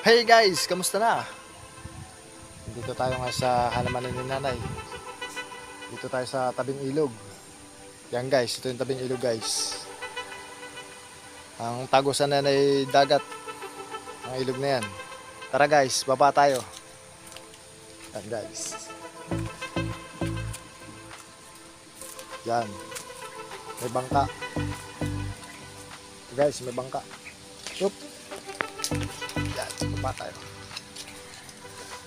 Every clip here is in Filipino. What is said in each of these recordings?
Hey guys, kamusta na? Dito tayo nga sa halaman ni nanay. Dito tayo sa tabing ilog. Yan guys, ito yung tabing ilog guys. Ang tagusan na ay dagat. Ang ilog na yan. Tara guys, baba tayo. Yan guys. Yan. May bangka. Guys, may bangka. Oop. Yan, baba tayo.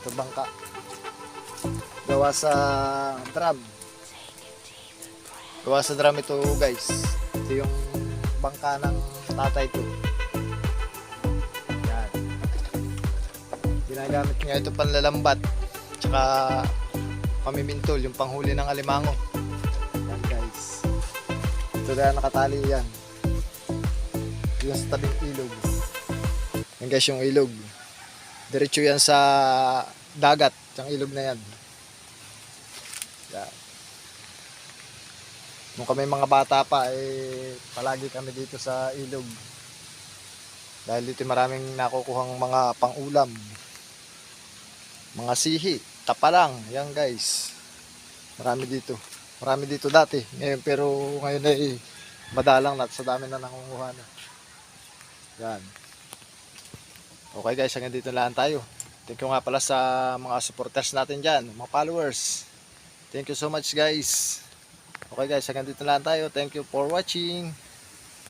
Ito bangka. Gawa sa drum. Gawa sa drum ito guys. Ito yung bangka ng tatay ko. Yan. Ginagamit niya ito panlalambat. Tsaka pamimintol, yung panghuli ng alimango. Yan guys. Ito na nakatali yan. Yung sa tabing ilog. Yan guys yung ilog. Diretso yan sa dagat. Yung ilog na yan. Yan. Nung kami mga bata pa, palagi kami dito sa ilog. Dahil dito maraming nakukuhang mga pang-ulam. Mga sihi, tapalang, yan guys. Marami dito. Marami dito dati. Ngayon, pero ngayon ay madalang na sa dami na nangunguha na. Yan. Okay guys, hanggang dito lang tayo. Thank you nga pala sa mga supporters natin dyan, mga followers. Thank you so much guys. Okay guys, hanggang dito lang tayo. Thank you for watching.